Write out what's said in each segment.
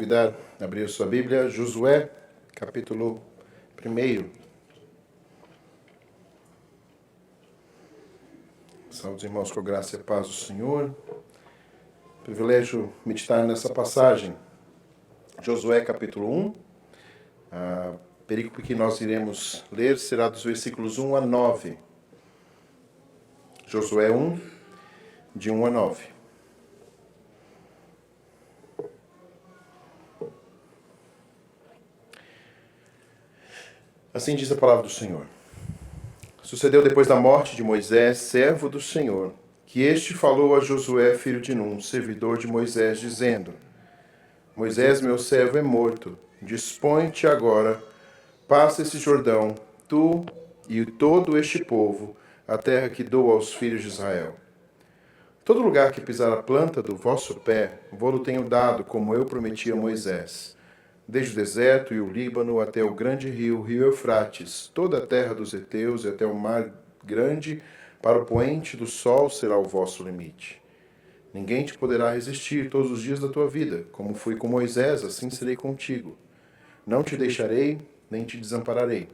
convidar a abrir a sua Bíblia, Josué, capítulo 1. Saúde, irmãos, com a graça e a paz do Senhor. Privilégio meditar nessa passagem. Josué, capítulo 1. A perícope que nós iremos ler será dos versículos 1 a 9. Josué 1, de 1 a 9. Assim diz a palavra do Senhor. Sucedeu depois da morte de Moisés, servo do Senhor, que este falou a Josué, filho de Num, servidor de Moisés, dizendo: Moisés, meu servo, é morto. Dispõe-te agora, passa esse Jordão, tu e todo este povo, a terra que dou aos filhos de Israel. Todo lugar que pisar a planta do vosso pé, vou-lo tenho dado, como eu prometi a Moisés. Desde o deserto e o Líbano até o grande rio Eufrates, toda a terra dos heteus e até o mar grande, para o poente do sol será o vosso limite. Ninguém te poderá resistir todos os dias da tua vida. Como fui com Moisés, assim serei contigo. Não te deixarei, nem te desampararei.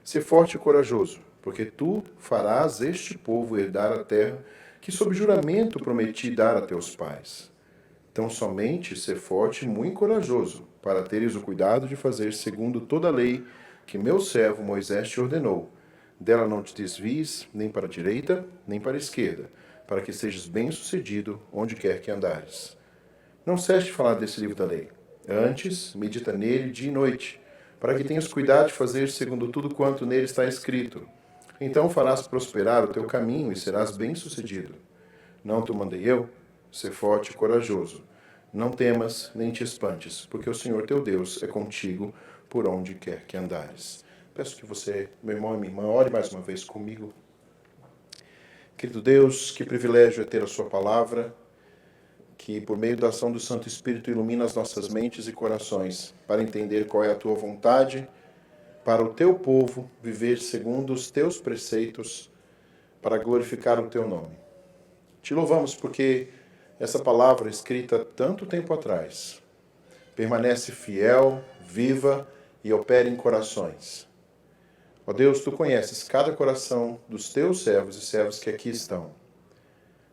Sê forte e corajoso, porque tu farás este povo herdar a terra que sob juramento prometi dar a teus pais. Então somente ser forte e muito corajoso, para teres o cuidado de fazer segundo toda a lei que meu servo Moisés te ordenou. Dela não te desvies, nem para a direita, nem para a esquerda, para que sejas bem-sucedido onde quer que andares. Não cesse de falar desse livro da lei. Antes, medita nele dia e noite, para que tenhas cuidado de fazer segundo tudo quanto nele está escrito. Então farás prosperar o teu caminho e serás bem-sucedido. Não te mandei eu? Sê forte e corajoso. Não temas, nem te espantes, porque o Senhor teu Deus é contigo por onde quer que andares. Peço que você, meu irmão e minha irmã, ore mais uma vez comigo. Querido Deus, que privilégio é ter a sua palavra, que por meio da ação do Santo Espírito ilumina as nossas mentes e corações para entender qual é a tua vontade, para o teu povo viver segundo os teus preceitos, para glorificar o teu nome. Te louvamos porque essa palavra escrita tanto tempo atrás permanece fiel, viva e opera em corações. Ó Deus, tu conheces cada coração dos teus servos e servas que aqui estão.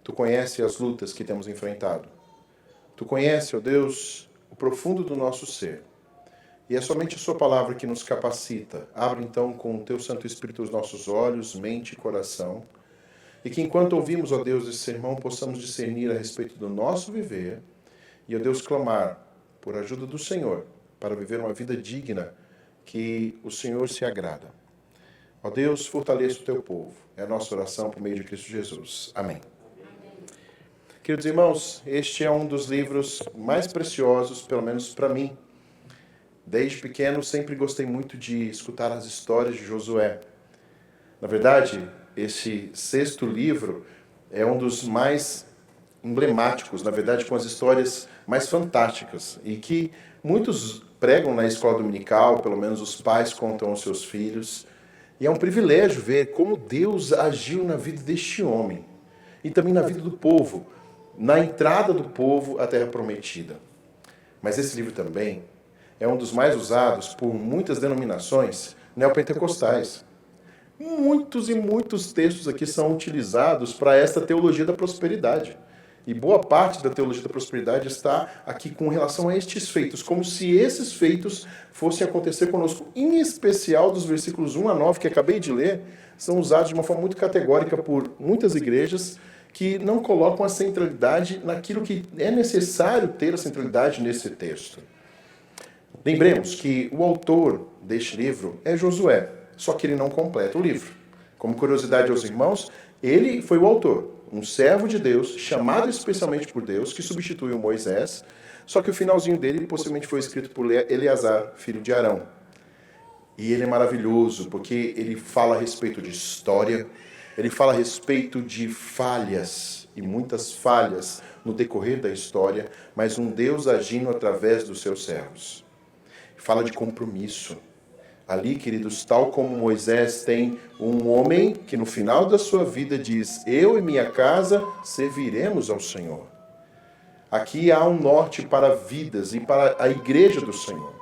Tu conheces as lutas que temos enfrentado. Tu conheces, ó Deus, o profundo do nosso ser. E é somente a sua palavra que nos capacita. Abre então com o teu Santo Espírito os nossos olhos, mente e coração. E que enquanto ouvimos, ó Deus, esse sermão, possamos discernir a respeito do nosso viver e, ó Deus, clamar por ajuda do Senhor para viver uma vida digna que o Senhor se agrada. Ó Deus, fortaleça o teu povo. É a nossa oração por meio de Cristo Jesus. Amém. Queridos irmãos, este é um dos livros mais preciosos, pelo menos para mim. Desde pequeno, sempre gostei muito de escutar as histórias de Josué. Na verdade, esse sexto livro é um dos mais emblemáticos, na verdade, com as histórias mais fantásticas e que muitos pregam na escola dominical, pelo menos os pais contam aos seus filhos. E é um privilégio ver como Deus agiu na vida deste homem e também na vida do povo, na entrada do povo à Terra Prometida. Mas esse livro também é um dos mais usados por muitas denominações neopentecostais. Muitos e muitos textos aqui são utilizados para esta teologia da prosperidade. E boa parte da teologia da prosperidade está aqui com relação a estes feitos, como se esses feitos fossem acontecer conosco. Em especial, dos versículos 1 a 9, que acabei de ler, são usados de uma forma muito categórica por muitas igrejas que não colocam a centralidade naquilo que é necessário ter a centralidade nesse texto. Lembremos que o autor deste livro é Josué, só que ele não completa o livro. Como curiosidade aos irmãos, ele foi o autor, um servo de Deus, chamado especialmente por Deus, que substituiu Moisés, só que o finalzinho dele possivelmente foi escrito por Eleazar, filho de Arão. E ele é maravilhoso, porque ele fala a respeito de história, ele fala a respeito de falhas, e muitas falhas no decorrer da história, mas um Deus agindo através dos seus servos. Fala de compromisso. Ali, queridos, tal como Moisés tem um homem que no final da sua vida diz: eu e minha casa serviremos ao Senhor. Aqui há um norte para vidas e para a igreja do Senhor.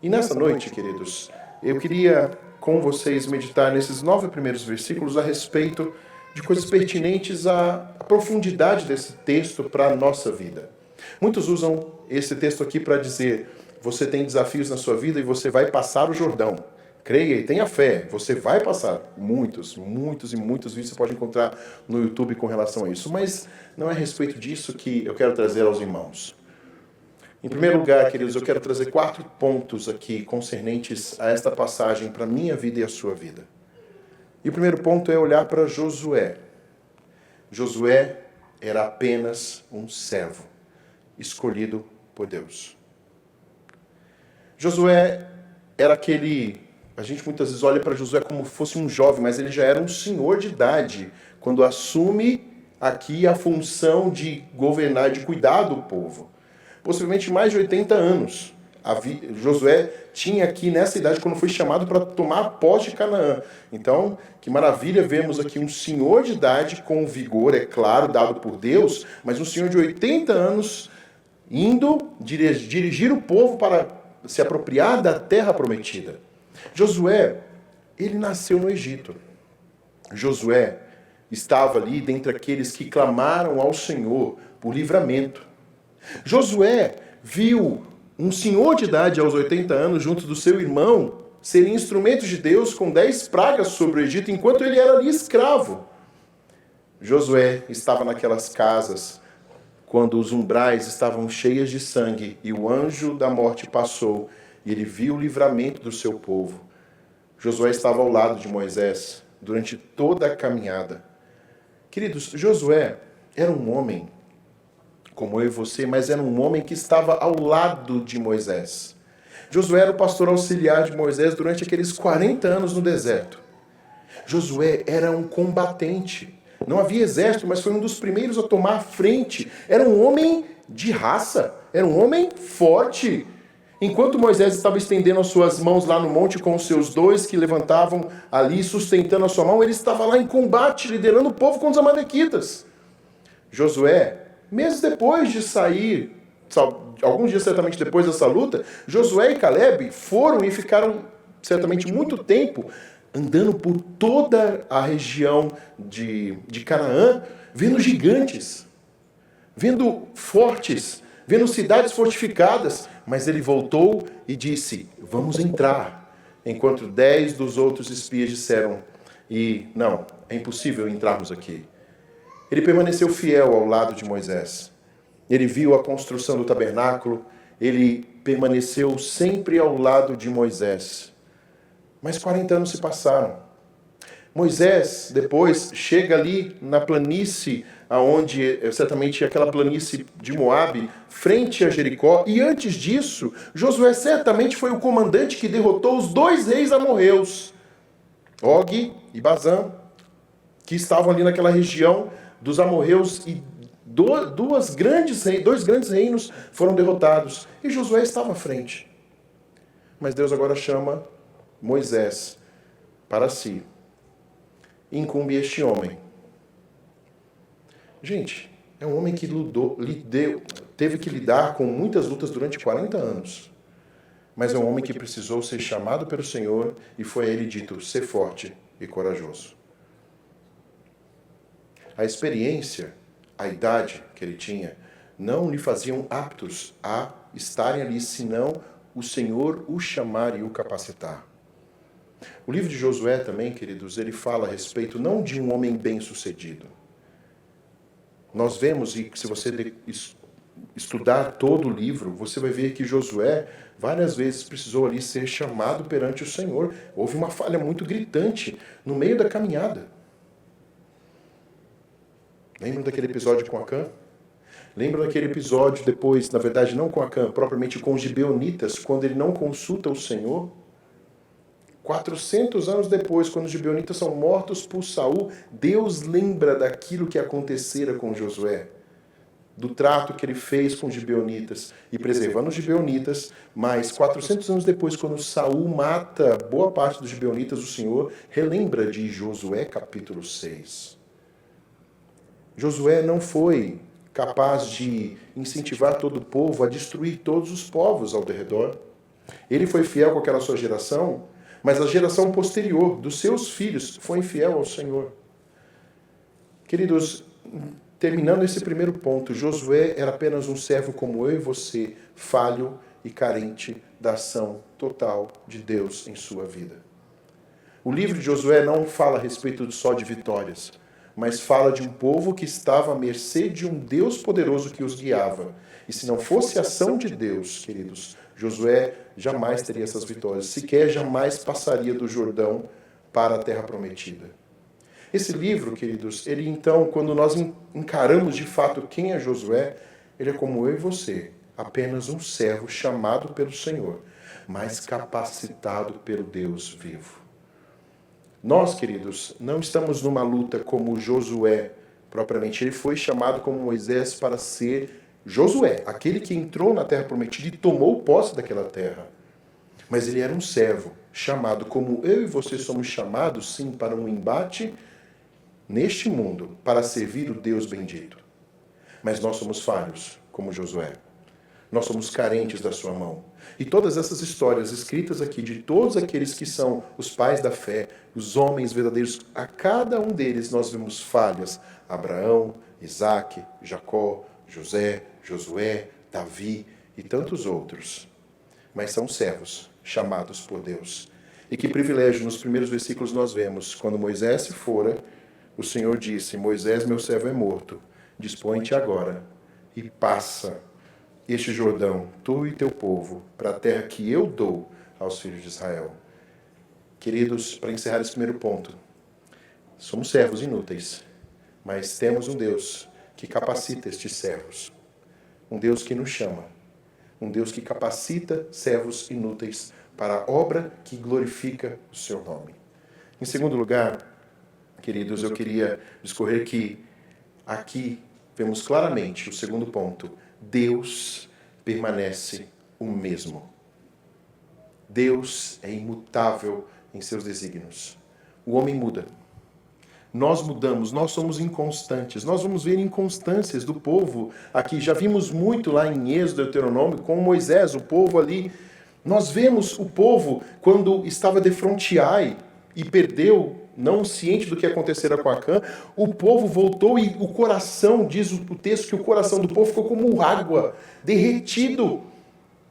E nessa noite, queridos, eu queria com vocês meditar nesses 9 primeiros versículos a respeito de coisas pertinentes à profundidade desse texto para a nossa vida. Muitos usam esse texto aqui para dizer: você tem desafios na sua vida e você vai passar o Jordão. Creia e tenha fé, você vai passar. Muitos vídeos você pode encontrar no YouTube com relação a isso. Mas não é a respeito disso que eu quero trazer aos irmãos. Em primeiro lugar, queridos, eu quero trazer 4 pontos aqui concernentes a esta passagem para a minha vida e a sua vida. E o primeiro ponto é olhar para Josué. Josué era apenas um servo, escolhido por Deus. Josué era aquele... A gente muitas vezes olha para Josué como fosse um jovem, mas ele já era um senhor de idade, quando assume aqui a função de governar, de cuidar do povo. Possivelmente mais de 80 anos. Josué tinha aqui nessa idade quando foi chamado para tomar a posse de Canaã. Então, que maravilha vermos aqui um senhor de idade com vigor, é claro, dado por Deus, mas um senhor de 80 anos indo dirigir o povo para se apropriar da terra prometida. Josué, ele nasceu no Egito. Josué estava ali dentre aqueles que clamaram ao Senhor por livramento. Josué viu um senhor de idade aos 80 anos junto do seu irmão serem instrumentos de Deus com 10 pragas sobre o Egito, enquanto ele era ali escravo. Josué estava naquelas casas quando os umbrais estavam cheios de sangue e o anjo da morte passou e ele viu o livramento do seu povo. Josué estava ao lado de Moisés durante toda a caminhada. Queridos, Josué era um homem como eu e você, mas era um homem que estava ao lado de Moisés. Josué era o pastor auxiliar de Moisés durante aqueles 40 anos no deserto. Josué era um combatente. Não havia exército, mas foi um dos primeiros a tomar a frente. Era um homem de raça, era um homem forte. Enquanto Moisés estava estendendo as suas mãos lá no monte com os seus 2 que levantavam ali, sustentando a sua mão, ele estava lá em combate, liderando o povo contra os amalequitas. Josué, meses depois de sair, alguns dias certamente depois dessa luta, Josué e Caleb foram e ficaram certamente muito tempo andando por toda a região de Canaã, vendo gigantes, vendo fortes, vendo cidades fortificadas. Mas ele voltou e disse: vamos entrar. Enquanto 10 dos outros espias disseram: não, é impossível entrarmos aqui. Ele permaneceu fiel ao lado de Moisés. Ele viu a construção do tabernáculo, ele permaneceu sempre ao lado de Moisés. Mas 40 anos se passaram. Moisés, depois, chega ali na planície, aonde certamente aquela planície de Moabe, frente a Jericó, e antes disso, Josué certamente foi o comandante que derrotou os 2 reis amorreus, Og e Bazã, que estavam ali naquela região dos amorreus, e dois grandes reinos foram derrotados, e Josué estava à frente. Mas Deus agora chama Moisés para si. Incumbe este homem. Gente, é um homem que teve que lidar com muitas lutas durante 40 anos. Mas é um homem que precisou ser chamado pelo Senhor e foi a ele dito: ser forte e corajoso. A experiência, a idade que ele tinha, não lhe faziam aptos a estarem ali, senão o Senhor o chamar e o capacitar. O livro de Josué também, queridos, ele fala a respeito não de um homem bem-sucedido. Nós vemos, e se você estudar todo o livro, você vai ver que Josué várias vezes precisou ali ser chamado perante o Senhor. Houve uma falha muito gritante no meio da caminhada. Lembram daquele episódio com Acã? Lembram daquele episódio depois, na verdade não com Acã, propriamente com os gibeonitas, quando ele não consulta o Senhor? 400 anos depois, quando os gibeonitas são mortos por Saul, Deus lembra daquilo que acontecera com Josué, do trato que ele fez com os gibeonitas, e preservando os gibeonitas, mas 400 anos depois, quando Saul mata boa parte dos gibeonitas, o Senhor relembra de Josué capítulo 6. Josué não foi capaz de incentivar todo o povo a destruir todos os povos ao redor. Ele foi fiel com aquela sua geração, mas a geração posterior dos seus filhos foi infiel ao Senhor. Queridos, terminando esse primeiro ponto, Josué era apenas um servo como eu e você, falho e carente da ação total de Deus em sua vida. O livro de Josué não fala a respeito só de vitórias, mas fala de um povo que estava à mercê de um Deus poderoso que os guiava. E se não fosse a ação de Deus, queridos, Josué jamais teria essas vitórias, sequer jamais passaria do Jordão para a terra prometida. Esse livro, queridos, ele então, quando nós encaramos de fato quem é Josué, ele é como eu e você, apenas um servo chamado pelo Senhor, mas capacitado pelo Deus vivo. Nós, queridos, não estamos numa luta como Josué, propriamente. Ele foi chamado como Moisés para ser Josué, aquele que entrou na terra prometida e tomou posse daquela terra. Mas ele era um servo, chamado como eu e você somos chamados, sim, para um embate neste mundo, para servir o Deus bendito. Mas nós somos falhos, como Josué. Nós somos carentes da sua mão. E todas essas histórias escritas aqui, de todos aqueles que são os pais da fé, os homens verdadeiros, a cada um deles nós vemos falhas. Abraão, Isaque, Jacó, José, Josué, Davi e tantos outros. Mas são servos, chamados por Deus. E que privilégio, nos primeiros versículos nós vemos, quando Moisés se fora, o Senhor disse, Moisés, meu servo é morto, dispõe-te agora e passa este Jordão, tu e teu povo, para a terra que eu dou aos filhos de Israel. Queridos, para encerrar esse primeiro ponto, somos servos inúteis, mas temos um Deus que capacita estes servos. Um Deus que nos chama. Um Deus que capacita servos inúteis para a obra que glorifica o seu nome. Em segundo lugar, queridos, eu queria discorrer que aqui vemos claramente o segundo ponto. Deus permanece o mesmo. Deus é imutável em seus desígnios. O homem muda. Nós mudamos, nós somos inconstantes. Nós vamos ver inconstâncias do povo aqui. Já vimos muito lá em Êxodo, Deuteronômio, com Moisés, o povo ali. Nós vemos o povo quando estava defronte Ai e perdeu, não ciente do que acontecera com Acã, o povo voltou e o coração, diz o texto, que o coração do povo ficou como água, derretido,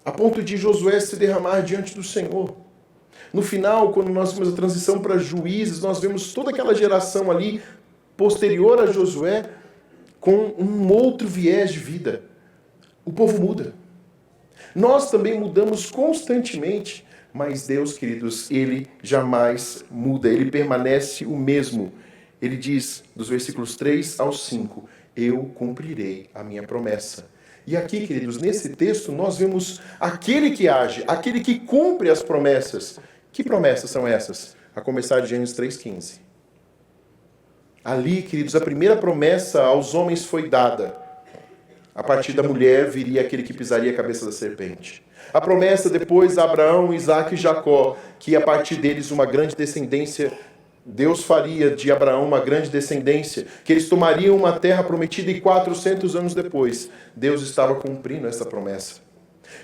a ponto de Josué se derramar diante do Senhor. No final, quando nós vemos a transição para juízes, nós vemos toda aquela geração ali, posterior a Josué, com um outro viés de vida. O povo muda. Nós também mudamos constantemente. Mas Deus, queridos, Ele jamais muda, Ele permanece o mesmo. Ele diz, dos versículos 3 ao 5, eu cumprirei a minha promessa. E aqui, queridos, nesse texto, nós vemos aquele que age, aquele que cumpre as promessas. Que promessas são essas? A começar de Gênesis 3,15. Ali, queridos, a primeira promessa aos homens foi dada. A partir da mulher viria aquele que pisaria a cabeça da serpente. A promessa depois a Abraão, Isaque e Jacó, que a partir deles uma grande descendência, Deus faria de Abraão uma grande descendência, que eles tomariam uma terra prometida e 400 anos depois, Deus estava cumprindo essa promessa.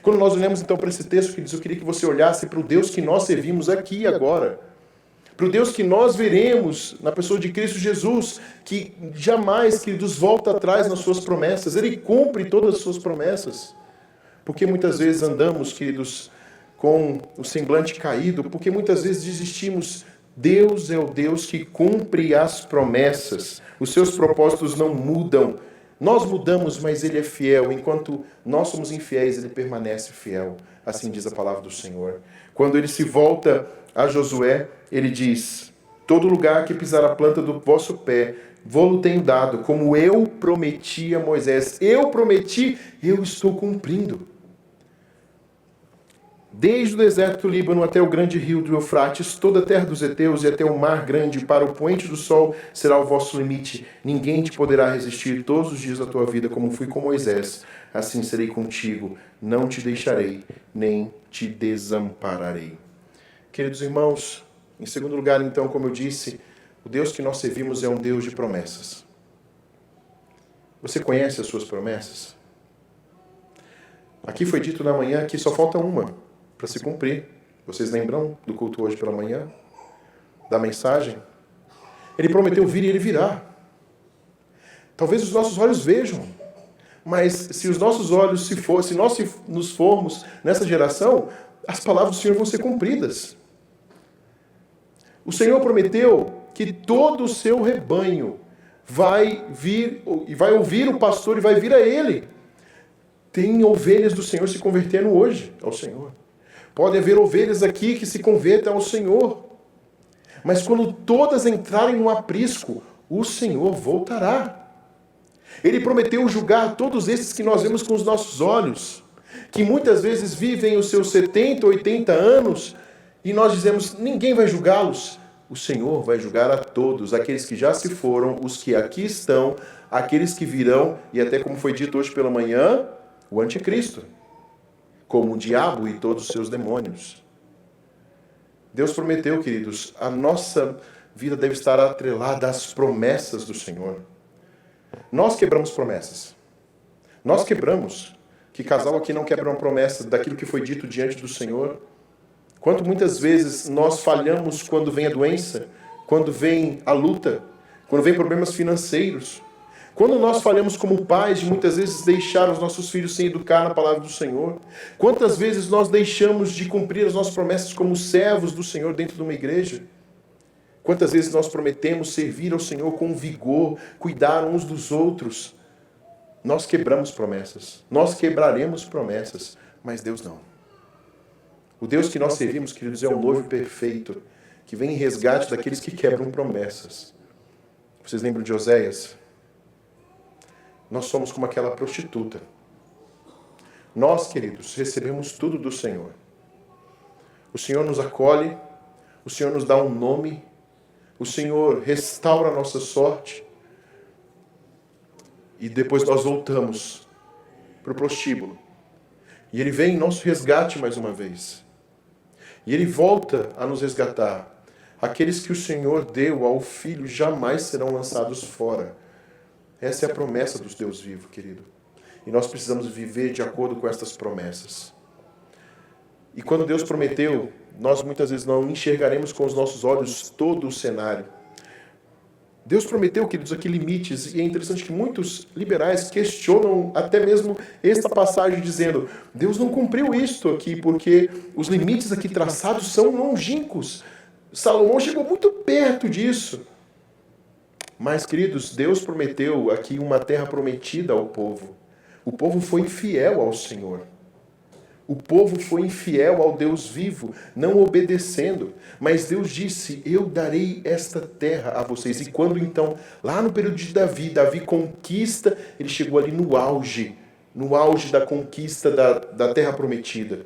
Quando nós olhamos então para esse texto, queridos, eu queria que você olhasse para o Deus que nós servimos aqui e agora. Para o Deus que nós veremos na pessoa de Cristo Jesus, que jamais, queridos, volta atrás nas suas promessas. Ele cumpre todas as suas promessas. Porque muitas vezes andamos, queridos, com o semblante caído, porque muitas vezes desistimos. Deus é o Deus que cumpre as promessas. Os seus propósitos não mudam. Nós mudamos, mas Ele é fiel. Enquanto nós somos infiéis, Ele permanece fiel. Assim diz a palavra do Senhor. Quando Ele se volta a Josué, Ele diz, todo lugar que pisar a planta do vosso pé, vou-lo tenho dado, como eu prometi a Moisés. Eu prometi, eu estou cumprindo. Desde o deserto do Líbano até o grande rio do Eufrates, toda a terra dos heteus e até o mar grande, para o poente do sol, será o vosso limite. Ninguém te poderá resistir todos os dias da tua vida, como fui com Moisés. Assim serei contigo, não te deixarei, nem te desampararei. Queridos irmãos, em segundo lugar, então, como eu disse, o Deus que nós servimos é um Deus de promessas. Você conhece as suas promessas? Aqui foi dito na manhã que só falta uma para se cumprir. Vocês lembram do culto hoje pela manhã? Da mensagem? Ele prometeu vir e ele virá. Talvez os nossos olhos vejam, mas se os nossos olhos se nós nos formos nessa geração, as palavras do Senhor vão ser cumpridas. O Senhor prometeu que todo o seu rebanho vai vir e vai ouvir o pastor e vai vir a ele. Tem ovelhas do Senhor se convertendo hoje ao Senhor. Pode haver ovelhas aqui que se convertam ao Senhor. Mas quando todas entrarem no aprisco, o Senhor voltará. Ele prometeu julgar todos esses que nós vemos com os nossos olhos, que muitas vezes vivem os seus 70, 80 anos, e nós dizemos, ninguém vai julgá-los. O Senhor vai julgar a todos, aqueles que já se foram, os que aqui estão, aqueles que virão, e até como foi dito hoje pela manhã, o anticristo, como o diabo e todos os seus demônios. Deus prometeu, queridos, a nossa vida deve estar atrelada às promessas do Senhor. Nós quebramos promessas. Nós quebramos. Que casal aqui não quebra uma promessa daquilo que foi dito diante do Senhor? Quanto muitas vezes nós falhamos quando vem a doença, quando vem a luta, quando vem problemas financeiros. Quando nós falhamos como pais de muitas vezes deixar os nossos filhos sem educar na palavra do Senhor. Quantas vezes nós deixamos de cumprir as nossas promessas como servos do Senhor dentro de uma igreja? Quantas vezes nós prometemos servir ao Senhor com vigor, cuidar uns dos outros? Nós quebramos promessas. Nós quebraremos promessas, mas Deus não. O Deus que nós servimos, queridos, é um noivo perfeito, que vem em resgate daqueles que quebram promessas. Vocês lembram de Oséias? Nós somos como aquela prostituta. Nós, queridos, recebemos tudo do Senhor. O Senhor nos acolhe, o Senhor nos dá um nome, o Senhor restaura a nossa sorte e depois nós voltamos para o prostíbulo. E Ele vem em nosso resgate mais uma vez. E Ele volta a nos resgatar. Aqueles que o Senhor deu ao Filho jamais serão lançados fora. Essa é a promessa dos Deus vivo, querido. E nós precisamos viver de acordo com estas promessas. E quando Deus prometeu, nós muitas vezes não enxergaremos com os nossos olhos todo o cenário. Deus prometeu, queridos, aqui limites, e é interessante que muitos liberais questionam até mesmo esta passagem dizendo, Deus não cumpriu isto aqui, porque os limites aqui traçados são longínquos. Salomão chegou muito perto disso. Mas, queridos, Deus prometeu aqui uma terra prometida ao povo. O povo foi infiel ao Senhor. O povo foi infiel ao Deus vivo, não obedecendo. Mas Deus disse, eu darei esta terra a vocês. E quando então, lá no período de Davi conquista, ele chegou ali no auge da conquista da terra prometida.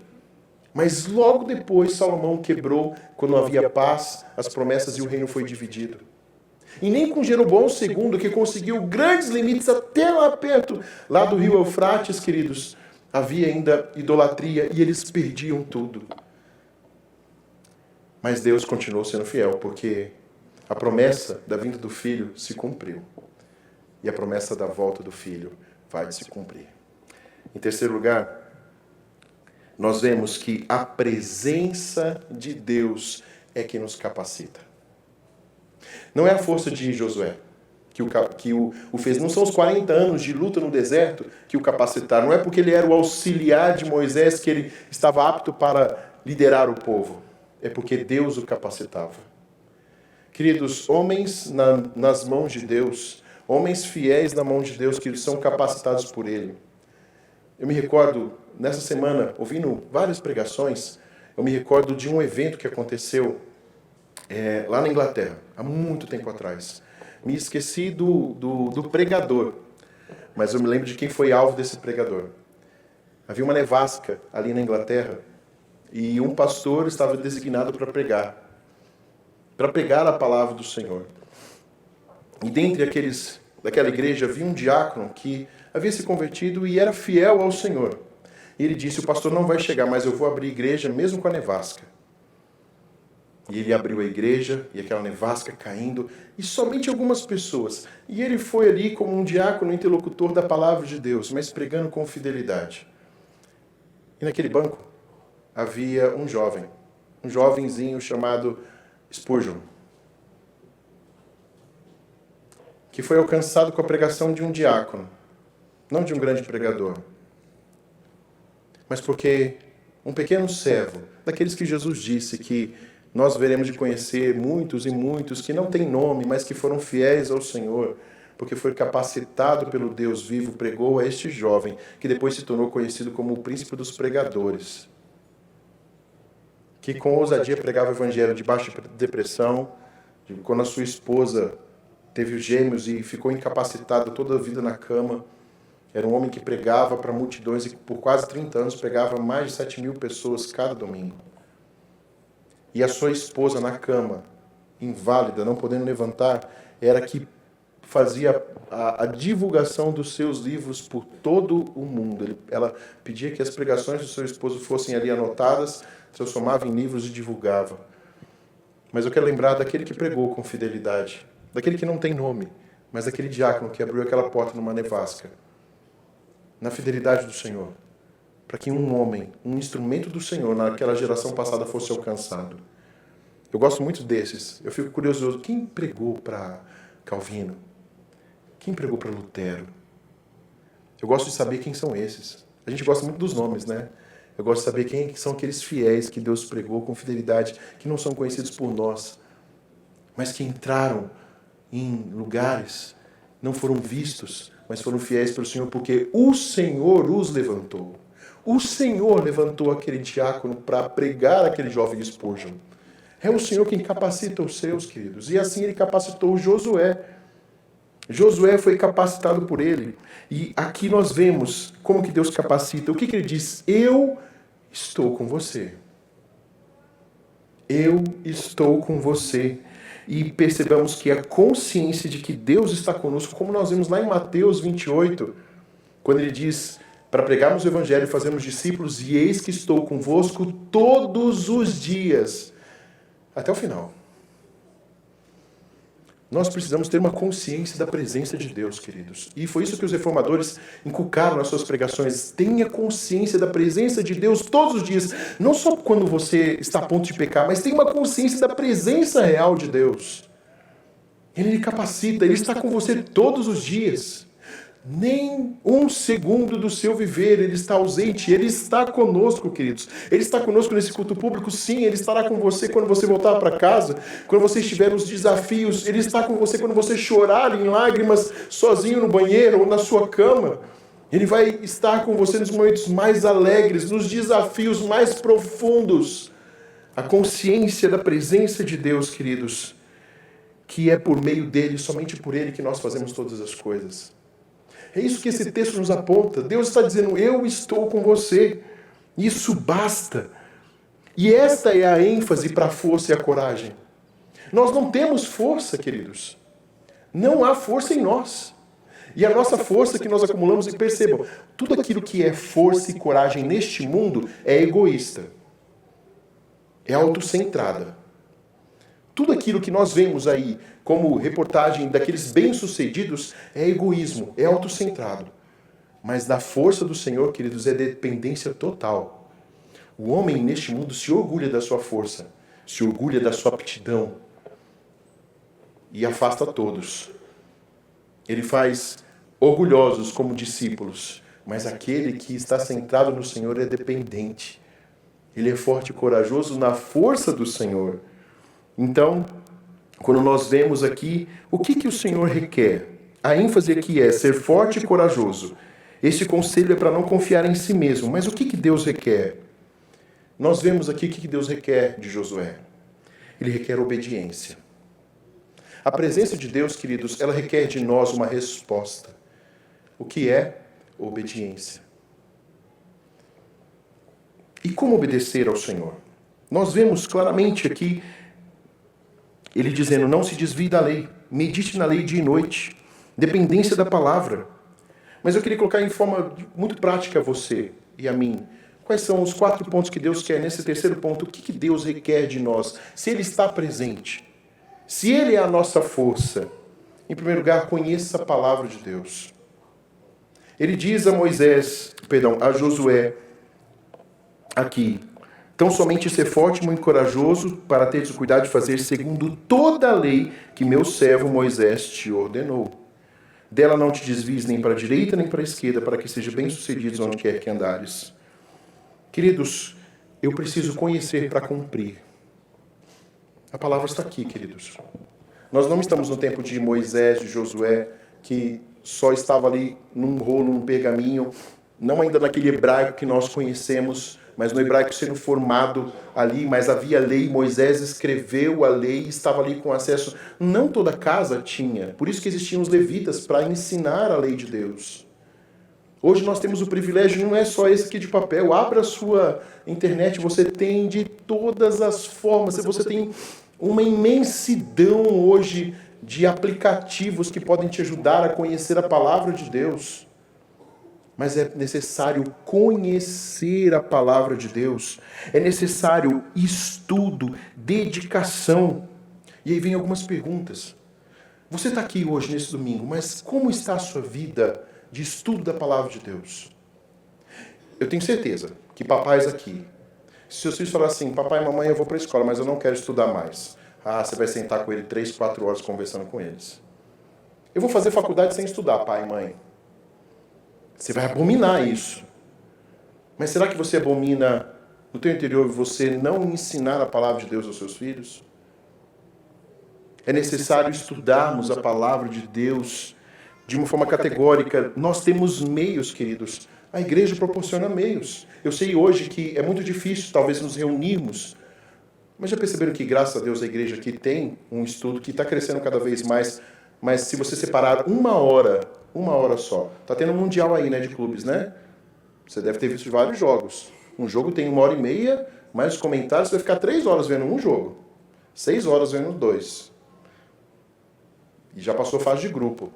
Mas logo depois Salomão quebrou, quando não havia paz, as promessas e o reino foi dividido. E nem com Jeroboão II, que conseguiu grandes limites até lá perto, lá do rio Eufrates, queridos, havia ainda idolatria e eles perdiam tudo. Mas Deus continuou sendo fiel, porque a promessa da vinda do Filho se cumpriu. E a promessa da volta do Filho vai se cumprir. Em terceiro lugar, nós vemos que a presença de Deus é que nos capacita. Não é a força de Josué que o fez. Não são os 40 anos de luta no deserto que o capacitaram. Não é porque ele era o auxiliar de Moisés que ele estava apto para liderar o povo. É porque Deus o capacitava. Queridos, homens nas mãos de Deus, homens fiéis na mão de Deus, que eles são capacitados por Ele. Eu me recordo, nessa semana, ouvindo várias pregações, eu me recordo de um evento que aconteceu lá na Inglaterra, há muito tempo atrás. Me esqueci do pregador, mas eu me lembro de quem foi alvo desse pregador. Havia uma nevasca ali na Inglaterra e um pastor estava designado para pregar a palavra do Senhor. E dentre daquela igreja havia um diácono que havia se convertido e era fiel ao Senhor. E ele disse, o pastor não vai chegar, mas eu vou abrir igreja mesmo com a nevasca. E ele abriu a igreja, e aquela nevasca caindo, e somente algumas pessoas. E ele foi ali como um diácono interlocutor da palavra de Deus, mas pregando com fidelidade. E naquele banco havia um jovenzinho chamado Spurgeon, que foi alcançado com a pregação de um diácono, não de um grande pregador, mas porque um pequeno servo, daqueles que Jesus disse que nós veremos de conhecer muitos e muitos que não têm nome, mas que foram fiéis ao Senhor, porque foi capacitado pelo Deus vivo, pregou a este jovem, que depois se tornou conhecido como o príncipe dos pregadores, que com ousadia pregava o evangelho de baixa depressão, quando a sua esposa teve os gêmeos e ficou incapacitado toda a vida na cama. Era um homem que pregava para multidões e por quase 30 anos pregava mais de 7.000 pessoas cada domingo. E a sua esposa na cama, inválida, não podendo levantar, era que fazia a divulgação dos seus livros por todo o mundo. Ela pedia que as pregações do seu esposo fossem ali anotadas, transformava em livros e divulgava. Mas eu quero lembrar daquele que pregou com fidelidade, daquele que não tem nome, mas daquele diácono que abriu aquela porta numa nevasca, na fidelidade do Senhor, para que um homem, um instrumento do Senhor naquela geração passada fosse alcançado. Eu gosto muito desses. Eu fico curioso, quem pregou para Calvino? Quem pregou para Lutero? Eu gosto de saber quem são esses. A gente gosta muito dos nomes, né? Eu gosto de saber quem são aqueles fiéis que Deus pregou com fidelidade, que não são conhecidos por nós, mas que entraram em lugares, não foram vistos, mas foram fiéis pelo Senhor, porque o Senhor os levantou. O Senhor levantou aquele diácono para pregar aquele jovem Spurgeon. É o Senhor quem capacita os seus, queridos. E assim ele capacitou Josué. Josué foi capacitado por ele. E aqui nós vemos como que Deus capacita. O que ele diz? Eu estou com você. Eu estou com você. E percebamos que a consciência de que Deus está conosco, como nós vemos lá em Mateus 28, quando ele diz, para pregarmos o Evangelho e fazermos discípulos, e eis que estou convosco todos os dias, até o final. Nós precisamos ter uma consciência da presença de Deus, queridos. E foi isso que os reformadores inculcaram nas suas pregações. Tenha consciência da presença de Deus todos os dias. Não só quando você está a ponto de pecar, mas tenha uma consciência da presença real de Deus. Ele lhe capacita, Ele está com você todos os dias. Nem um segundo do seu viver Ele está ausente. Ele está conosco, queridos. Ele está conosco nesse culto público, sim. Ele estará com você quando você voltar para casa, quando você estiver nos desafios. Ele está com você quando você chorar em lágrimas, sozinho no banheiro ou na sua cama. Ele vai estar com você nos momentos mais alegres, nos desafios mais profundos. A consciência da presença de Deus, queridos, que é por meio dele, somente por ele que nós fazemos todas as coisas. É isso que esse texto nos aponta. Deus está dizendo, eu estou com você. Isso basta. E esta é a ênfase para a força e a coragem. Nós não temos força, queridos. Não há força em nós. E a nossa força que nós acumulamos, e percebam, tudo aquilo que é força e coragem neste mundo é egoísta. É autocentrada. Tudo aquilo que nós vemos aí como reportagem daqueles bem-sucedidos é egoísmo, é autocentrado. Mas da força do Senhor, queridos, é dependência total. O homem neste mundo se orgulha da sua força, se orgulha da sua aptidão e afasta todos. Ele faz orgulhosos como discípulos, mas aquele que está centrado no Senhor é dependente. Ele é forte e corajoso na força do Senhor. Então, quando nós vemos aqui, o que o Senhor requer? A ênfase aqui é ser forte e corajoso. Este conselho é para não confiar em si mesmo. Mas o que Deus requer? Nós vemos aqui o que Deus requer de Josué. Ele requer obediência. A presença de Deus, queridos, ela requer de nós uma resposta. O que é obediência? E como obedecer ao Senhor? Nós vemos claramente aqui ele dizendo, não se desvie da lei, medite na lei dia e noite, dependência da palavra. Mas eu queria colocar em forma muito prática a você e a mim. Quais são os 4 pontos que Deus quer? Nesse terceiro ponto, o que Deus requer de nós? Se Ele está presente, se Ele é a nossa força, em primeiro lugar, conheça a palavra de Deus. Ele diz a Josué, aqui, tão somente ser forte e muito corajoso para teres o cuidado de fazer segundo toda a lei que meu servo Moisés te ordenou. Dela não te desvies nem para a direita nem para a esquerda, para que seja bem sucedido onde quer que andares. Queridos, eu preciso conhecer para cumprir. A palavra está aqui, queridos. Nós não estamos no tempo de Moisés, de Josué, que só estava ali num rolo, num pergaminho, não ainda naquele hebraico que nós conhecemos, mas no hebraico sendo formado ali, mas havia lei, Moisés escreveu a lei e estava ali com acesso. Não toda casa tinha, por isso que existiam os levitas para ensinar a lei de Deus. Hoje nós temos o privilégio, não é só esse aqui de papel, abra a sua internet, você tem de todas as formas, você tem uma imensidão hoje de aplicativos que podem te ajudar a conhecer a palavra de Deus. Mas é necessário conhecer a palavra de Deus. É necessário estudo, dedicação. E aí vem algumas perguntas. Você está aqui hoje, nesse domingo, mas como está a sua vida de estudo da palavra de Deus? Eu tenho certeza que papais aqui, se seus filhos falarem assim, papai e mamãe, eu vou para a escola, mas eu não quero estudar mais. Você vai sentar com ele 3, 4 horas conversando com eles. Eu vou fazer faculdade sem estudar, pai e mãe. Você vai abominar isso. Mas será que você abomina no teu interior você não ensinar a palavra de Deus aos seus filhos? É necessário estudarmos a palavra de Deus de uma forma categórica. Nós temos meios, queridos. A igreja proporciona meios. Eu sei hoje que é muito difícil, talvez, nos reunirmos. Mas já perceberam que, graças a Deus, a igreja aqui tem um estudo que está crescendo cada vez mais. Mas se você separar uma hora só. Está tendo um mundial aí, né, de clubes, né? Você deve ter visto vários jogos. Um jogo tem 1h30, mais os comentários, você vai ficar 3 horas vendo um jogo. 6 horas vendo 2. E já passou fase de grupo.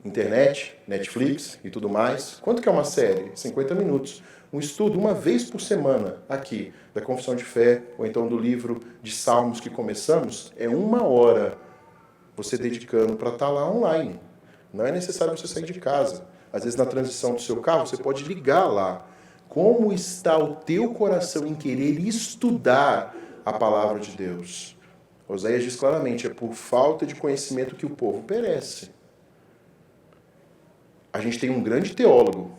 Internet, Netflix e tudo mais. Quanto que é uma série? 50 minutos. Um estudo uma vez por semana aqui, da Confissão de Fé, ou então do livro de Salmos que começamos, é 1 hora você dedicando para estar lá online. Não é necessário você sair de casa. Às vezes na transição do seu carro, você pode ligar lá. Como está o teu coração em querer estudar a palavra de Deus? Oséias diz claramente, é por falta de conhecimento que o povo perece. A gente tem um grande teólogo,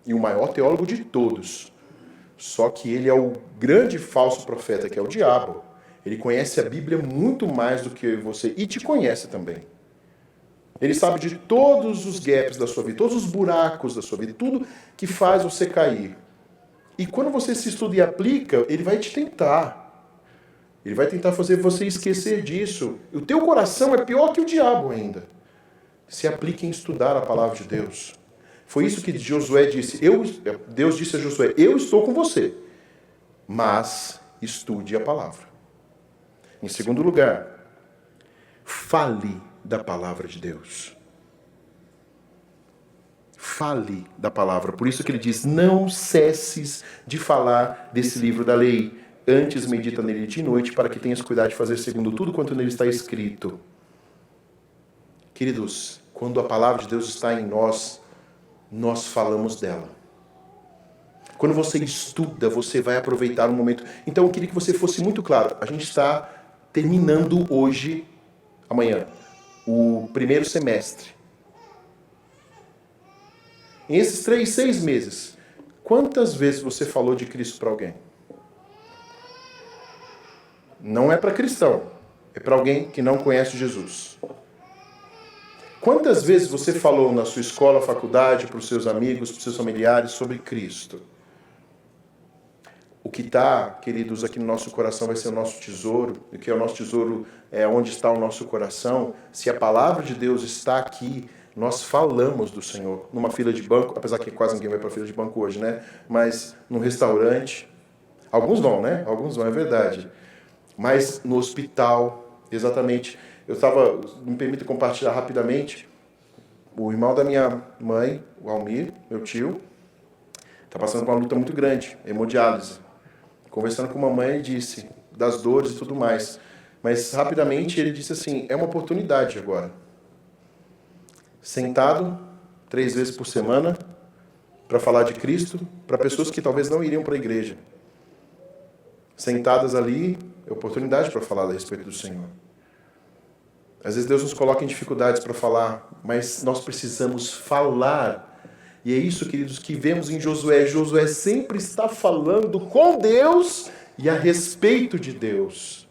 e o maior teólogo de todos. Só que ele é o grande falso profeta, que é o diabo. Ele conhece a Bíblia muito mais do que eu e você, e te conhece também. Ele sabe de todos os gaps da sua vida, todos os buracos da sua vida, tudo que faz você cair. E quando você se estuda e aplica, ele vai te tentar. Ele vai tentar fazer você esquecer disso. O teu coração é pior que o diabo ainda. Se aplique em estudar a palavra de Deus. Foi isso que Josué disse. Deus disse a Josué, eu estou com você, mas estude a palavra. Em segundo lugar, fale da palavra de Deus. Fale da palavra. Por isso que ele diz, não cesses de falar desse livro da lei. Antes medita nele de noite, para que tenhas cuidado de fazer segundo tudo quanto nele está escrito. Queridos, quando a palavra de Deus está em nós, nós falamos dela. Quando você estuda, você vai aproveitar o momento. Então eu queria que você fosse muito claro. A gente está terminando hoje, amanhã, o primeiro semestre. Em esses 6 meses, quantas vezes você falou de Cristo para alguém? Não é para cristão, é para alguém que não conhece Jesus. Quantas vezes você falou na sua escola, faculdade, para os seus amigos, para os seus familiares sobre Cristo? O que está, queridos, aqui no nosso coração vai ser o nosso tesouro. O que é o nosso tesouro é onde está o nosso coração. Se a palavra de Deus está aqui, nós falamos do Senhor. Numa fila de banco, apesar que quase ninguém vai para a fila de banco hoje, né? Mas num restaurante, alguns vão, né? Alguns vão, é verdade. Mas no hospital, exatamente. Me permita compartilhar rapidamente, o irmão da minha mãe, o Almir, meu tio, Está passando por uma luta muito grande, hemodiálise. Conversando com a mamãe, ele disse das dores e tudo mais. Mas rapidamente ele disse assim, é uma oportunidade agora. Sentado 3 vezes por semana para falar de Cristo para pessoas que talvez não iriam para a igreja. Sentadas ali, é oportunidade para falar a respeito do Senhor. Às vezes Deus nos coloca em dificuldades para falar, mas nós precisamos falar. E é isso, queridos, que vemos em Josué. Josué sempre está falando com Deus e a respeito de Deus.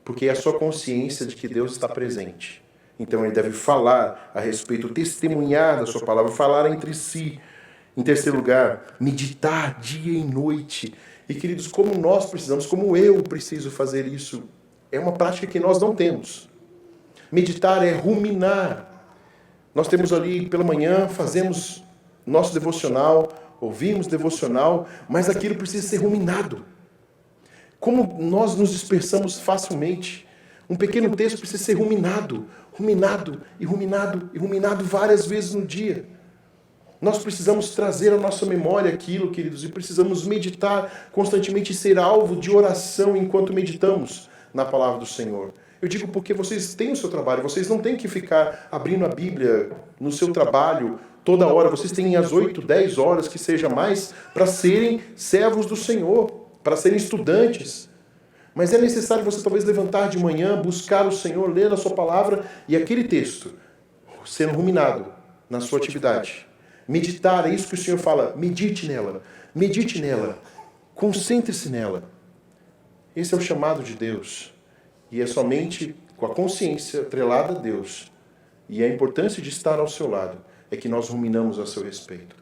Porque é a sua consciência de que Deus está presente. Então ele deve falar a respeito, testemunhar da sua palavra, falar entre si. Em terceiro lugar, meditar dia e noite. E, queridos, como nós precisamos, como eu preciso fazer isso, é uma prática que nós não temos. Meditar é ruminar. Nós temos ali pela manhã, fazemos nosso devocional, ouvimos devocional, mas aquilo precisa ser ruminado. Como nós nos dispersamos facilmente, um pequeno texto precisa ser ruminado, ruminado e ruminado e ruminado várias vezes no dia. Nós precisamos trazer à nossa memória aquilo, queridos, e precisamos meditar constantemente e ser alvo de oração enquanto meditamos na palavra do Senhor. Eu digo porque vocês têm o seu trabalho, vocês não têm que ficar abrindo a Bíblia no seu trabalho toda hora, vocês têm as 8, 10 horas, que seja mais, para serem servos do Senhor, para serem estudantes. Mas é necessário você talvez levantar de manhã, buscar o Senhor, ler a sua palavra e aquele texto sendo ruminado na sua atividade. Meditar, é isso que o Senhor fala, medite nela, concentre-se nela. Esse é o chamado de Deus. E é somente com a consciência atrelada a Deus e a importância de estar ao seu lado é que nós ruminamos a seu respeito.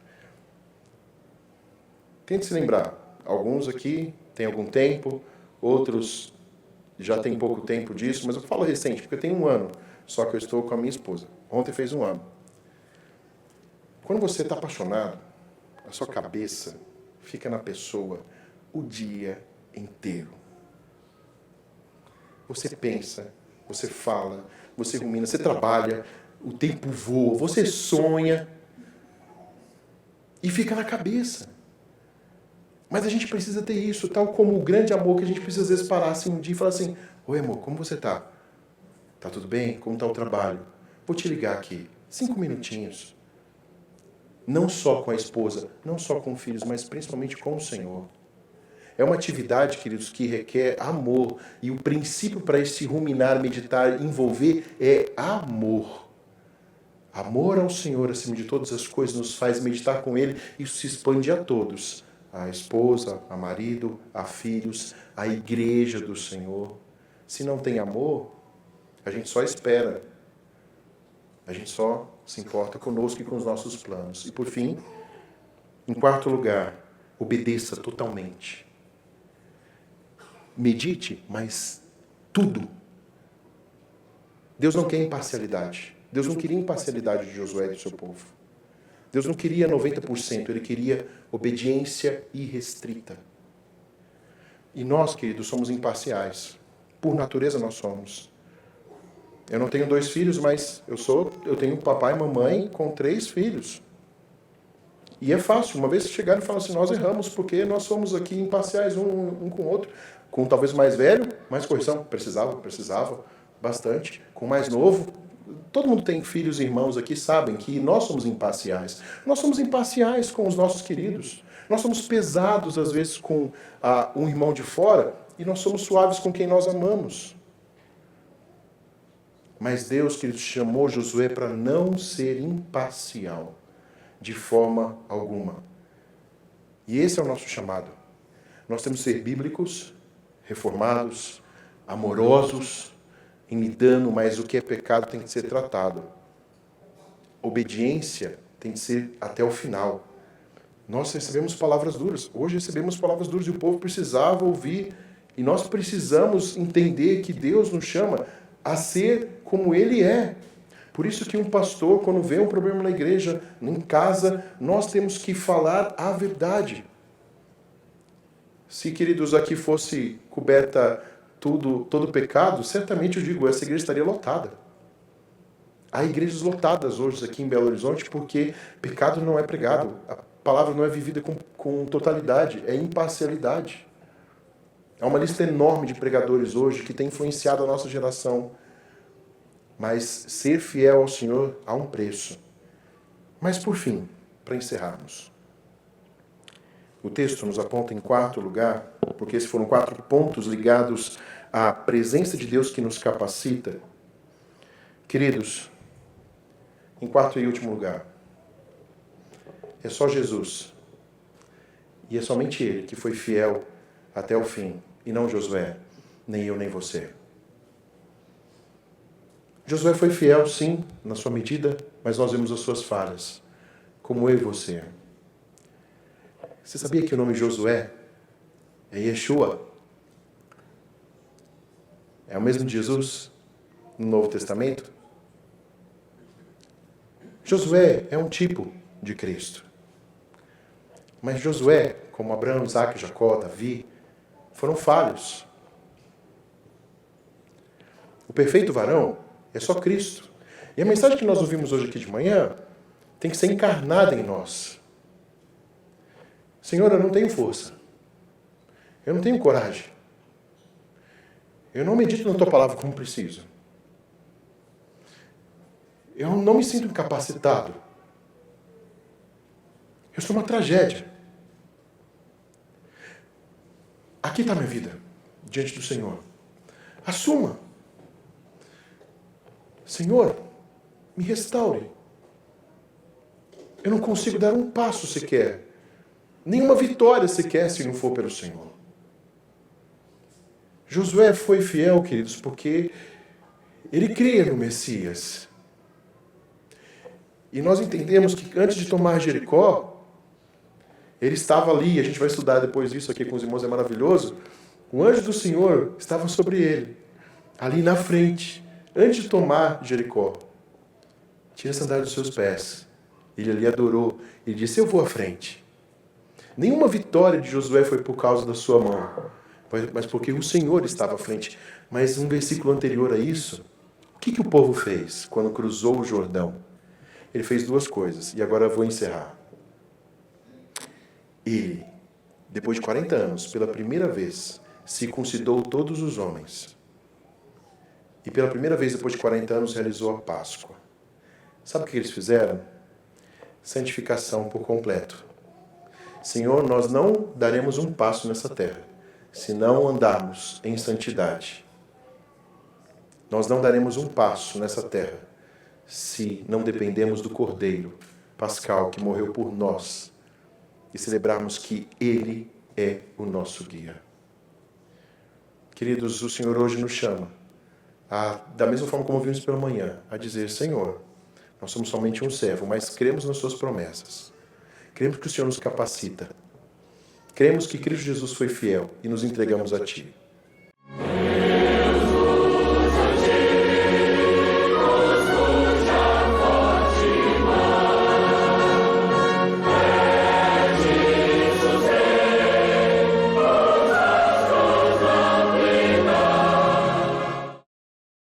Tente se lembrar. Alguns aqui têm algum tempo, outros já têm pouco tempo disso, mas eu falo recente, porque eu tenho 1 ano, só que eu estou com a minha esposa. Ontem fez 1 ano. Quando você está apaixonado, a sua cabeça fica na pessoa o dia inteiro. Você pensa, você fala, você rumina, você trabalha, o tempo voa, você sonha e fica na cabeça. Mas a gente precisa ter isso, tal como o grande amor que a gente precisa às vezes parar assim um dia e falar assim, oi amor, como você tá? Tá tudo bem? Como tá o trabalho? Vou te ligar aqui, 5 minutinhos. Não só com a esposa, não só com filhos, mas principalmente com o Senhor. É uma atividade, queridos, que requer amor. E o princípio para esse ruminar, meditar, envolver é amor. Amor ao Senhor, acima de todas as coisas, nos faz meditar com Ele. Isso se expande a todos. A esposa, a marido, a filhos, a igreja do Senhor. Se não tem amor, a gente só espera. A gente só se importa conosco e com os nossos planos. E por fim, em quarto lugar, obedeça totalmente. Medite, mas tudo. Deus não quer imparcialidade. Deus não queria imparcialidade de Josué e do seu povo. Deus não queria 90%, Ele queria obediência irrestrita. E nós, queridos, somos imparciais. Por natureza nós somos. Eu não tenho 2 filhos, mas eu tenho papai e mamãe com 3 filhos. E é fácil, uma vez que chegaram e falam assim, nós erramos porque nós somos aqui imparciais um com o outro. Com talvez mais velho, mais correção, precisava bastante. Com mais novo, todo mundo tem filhos e irmãos aqui, sabem que nós somos imparciais. Nós somos imparciais com os nossos queridos. Nós somos pesados, às vezes, com um irmão de fora, e nós somos suaves com quem nós amamos. Mas Deus, queridos, chamou Josué para não ser imparcial, de forma alguma. E esse é o nosso chamado. Nós temos que ser bíblicos, reformados, amorosos, em lidando, mas o que é pecado tem que ser tratado. Obediência tem que ser até o final. Nós recebemos palavras duras. Hoje recebemos palavras duras e o povo precisava ouvir. E nós precisamos entender que Deus nos chama a ser como Ele é. Por isso que um pastor, quando vê um problema na igreja, em casa, nós temos que falar a verdade. Se, queridos, aqui fosse coberta todo pecado, certamente eu digo, essa igreja estaria lotada. Há igrejas lotadas hoje aqui em Belo Horizonte porque pecado não é pregado. palavra não é vivida com totalidade, é imparcialidade. Há uma lista enorme de pregadores hoje que tem influenciado a nossa geração. Mas ser fiel ao Senhor há um preço. Mas por fim, para encerrarmos, o texto nos aponta em quarto lugar, porque esses foram 4 pontos ligados à presença de Deus que nos capacita. Queridos, em quarto e último lugar, é só Jesus. E é somente Ele que foi fiel até o fim, e não Josué, nem eu, nem você. Josué foi fiel, sim, na sua medida, mas nós vemos as suas falhas, como eu e você. Você sabia que o nome Josué é Yeshua? É o mesmo de Jesus no Novo Testamento? Josué é um tipo de Cristo. Mas Josué, como Abraão, Isaac, Jacó, Davi, foram falhos. O perfeito varão é só Cristo. E a mensagem que nós ouvimos hoje aqui de manhã tem que ser encarnada em nós. Senhor, eu não tenho força. Eu não tenho coragem. Eu não medito na tua palavra como preciso. Eu não me sinto incapacitado. Eu sou uma tragédia. Aqui está minha vida, diante do Senhor. Assuma. Senhor, me restaure. Eu não consigo dar um passo sequer. Nenhuma vitória sequer se não for pelo Senhor. Josué foi fiel, queridos, porque ele cria no Messias. E nós entendemos que antes de tomar Jericó, ele estava ali, a gente vai estudar depois isso aqui com os irmãos, é maravilhoso. O anjo do Senhor estava sobre ele, ali na frente, antes de tomar Jericó. Tira a sandália dos seus pés. Ele ali adorou, ele disse, eu vou à frente. Nenhuma vitória de Josué foi por causa da sua mão, mas porque o Senhor estava à frente. Mas um versículo anterior a isso, o que o povo fez quando cruzou o Jordão? Ele fez 2 coisas, e agora eu vou encerrar. Ele, depois de 40 anos, pela primeira vez, circuncidou todos os homens. E pela primeira vez, depois de 40 anos, realizou a Páscoa. Sabe o que eles fizeram? Santificação por completo. Senhor, nós não daremos um passo nessa terra, se não andarmos em santidade. Nós não daremos um passo nessa terra, se não dependemos do Cordeiro Pascal, que morreu por nós, e celebrarmos que Ele é o nosso guia. Queridos, o Senhor hoje nos chama, da mesma forma como vimos pela manhã, a dizer, Senhor, nós somos somente um servo, mas cremos nas suas promessas. Cremos que o Senhor nos capacita. Cremos que Cristo Jesus foi fiel e nos entregamos a Ti.